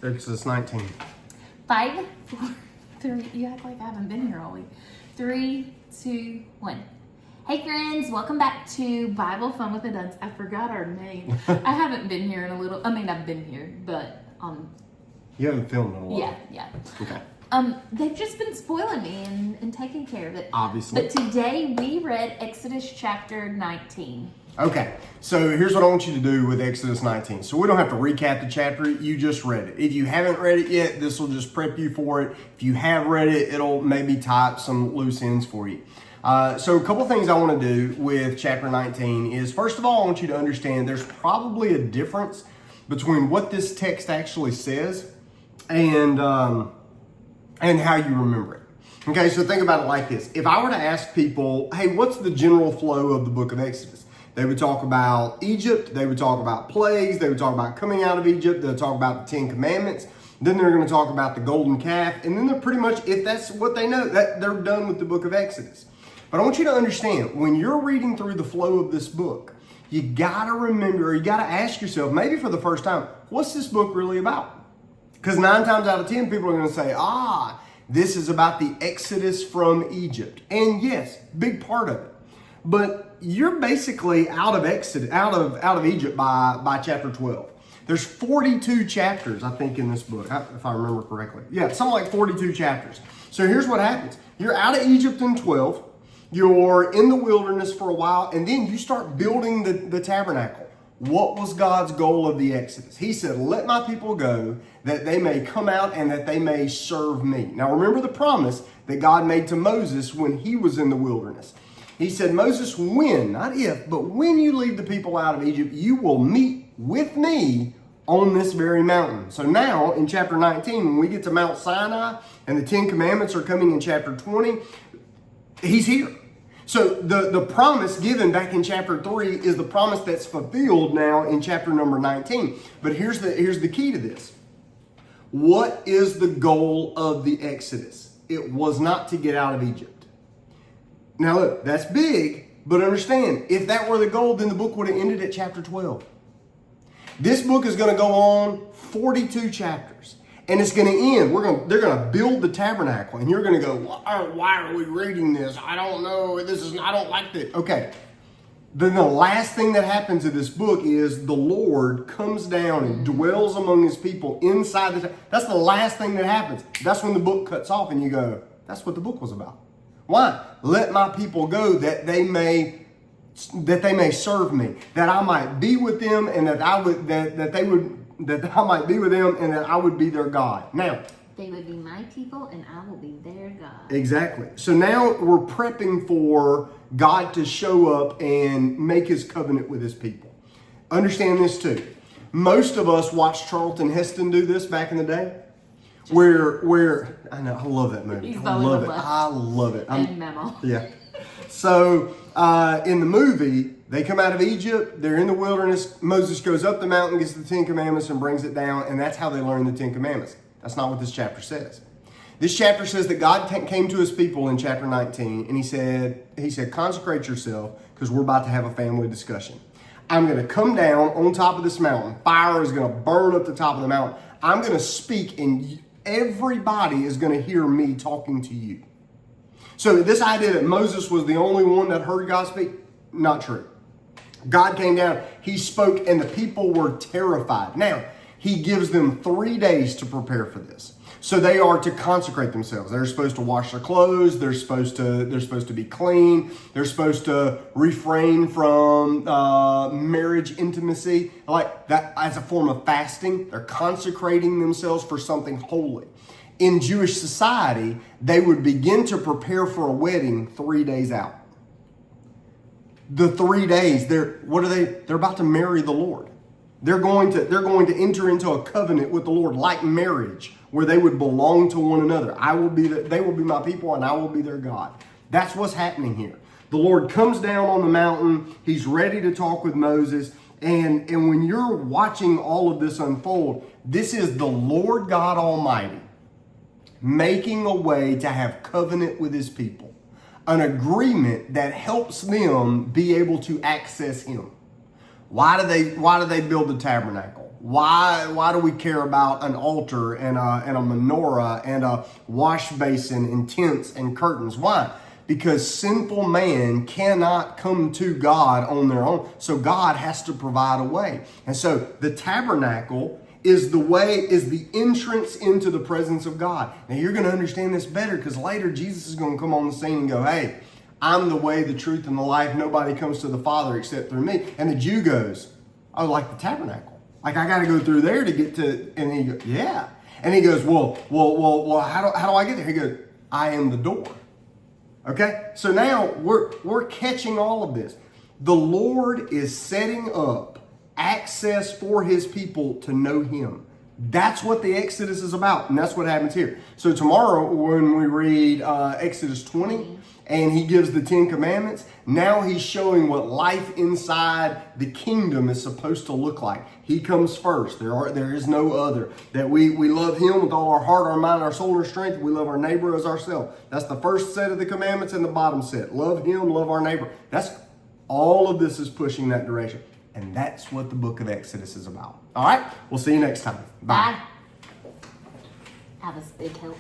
Exodus 19. 5, 4, 3. You act like I haven't been here all week. 3, 2, 1. Hey friends, welcome back to Bible Fun with the Duns. I forgot our name. I haven't been here in a little. I mean, I've been here, but You haven't filmed in a while. yeah. Okay. They've just been spoiling me and taking care of it. Obviously. But today we read Exodus chapter 19. Okay, so here's what I want you to do with Exodus 19. So we don't have to recap the chapter, you just read it. If you haven't read it yet, this will just prep you for it. If you have read it, it'll maybe type some loose ends for you. So a couple things I want to do with chapter 19 is, first of all, I want you to understand there's probably a difference between what this text actually says and how you remember it. Okay, so think about it like this. If I were to ask people, hey, what's the general flow of the book of Exodus? They would talk about Egypt, they would talk about plagues, they would talk about coming out of Egypt, they'll talk about the 10 Commandments, then they're going to talk about the golden calf, and then they're pretty much, if that's what they know, that they're done with the book of Exodus. But I want you to understand, when you're reading through the flow of this book, you got to remember, or you got to ask yourself, maybe for the first time, what's this book really about? Because 9 times out of 10, people are going to say, this is about the Exodus from Egypt. And yes, big part of it. But you're basically out of Exodus, out of Egypt by chapter 12. There's 42 chapters, I think, in this book, if I remember correctly. Yeah, something like 42 chapters. So here's what happens. You're out of Egypt in 12. You're in the wilderness for a while, and then you start building the tabernacle. What was God's goal of the Exodus? He said, let my people go that they may come out and that they may serve me. Now remember the promise that God made to Moses when he was in the wilderness. He said, Moses, when, not if, but when you lead the people out of Egypt, you will meet with me on this very mountain. So now in chapter 19, when we get to Mount Sinai and the 10 Commandments are coming in chapter 20, he's here. So the promise given back in chapter 3 is the promise that's fulfilled now in chapter number 19. But here's the key to this. What is the goal of the Exodus? It was not to get out of Egypt. Now look, that's big, but understand, if that were the goal, then the book would have ended at chapter 12. This book is going to go on 42 chapters. And it's going to end. They're going to build the tabernacle. And you're going to go, why are we reading this? I don't know. I don't like this. Okay. Then the last thing that happens in this book is the Lord comes down and dwells among his people inside the That's the last thing that happens. That's when the book cuts off and you go, that's what the book was about. Why? Let my people go that they may serve me, that I might be with them and that I might be with them and that I would be their God. Now, They would be my people and I will be their God. Exactly. So now we're prepping for God to show up and make his covenant with his people. Understand this too. Most of us watched Charlton Heston do this back in the day. Where I know, I love that movie. I love it. And Memo. Yeah. So in the movie, they come out of Egypt. They're in the wilderness. Moses goes up the mountain, gets the 10 Commandments, and brings it down. And that's how they learn the 10 Commandments. That's not what this chapter says. This chapter says that God came to his people in chapter 19, and he said, consecrate yourself because we're about to have a family discussion. I'm going to come down on top of this mountain. Fire is going to burn up the top of the mountain. I'm going to speak, and everybody is going to hear me talking to you. So this idea that Moses was the only one that heard God speak, not true. God came down, he spoke, and the people were terrified. Now, he gives them 3 days to prepare for this. So they are to consecrate themselves. They're supposed to wash their clothes. They're supposed to be clean. They're supposed to refrain from marriage intimacy, like that as a form of fasting. They're consecrating themselves for something holy. In Jewish society, they would begin to prepare for a wedding 3 days out. The 3 days, they're about to marry the Lord. They're going to enter into a covenant with the Lord like marriage, where they would belong to one another. They will be my people and I will be their God. That's what's happening here. The Lord comes down on the mountain. He's ready to talk with Moses. And when you're watching all of this unfold, this is the Lord God Almighty making a way to have covenant with his people. An agreement that helps them be able to access him. Why do they build the tabernacle? Why do we care about an altar and a menorah and a wash basin and tents and curtains? Why? Because sinful man cannot come to God on their own. So God has to provide a way. And so the tabernacle is the entrance into the presence of God. Now you're going to understand this better because later Jesus is going to come on the scene and go, hey, I'm the way, the truth, and the life. Nobody comes to the Father except through me. And the Jew goes, oh, like the tabernacle. Like I got to go through there to get to, and he goes, yeah. And he goes, well, how do I get there? He goes, I am the door. Okay, so now we're catching all of this. The Lord is setting up access for his people to know him. That's what the Exodus is about, and that's what happens here. So tomorrow when we read Exodus 20 and he gives the 10 commandments, now he's showing what life inside the kingdom is supposed to look like. He comes first. There is no other. That we love him with all our heart, our mind, our soul, our strength. We love our neighbor as ourselves. That's the first set of the commandments, and the bottom set. Love him, love our neighbor. That's all of this is pushing that direction. And that's what the book of Exodus is about. All right? We'll see you next time. Bye. That was big help.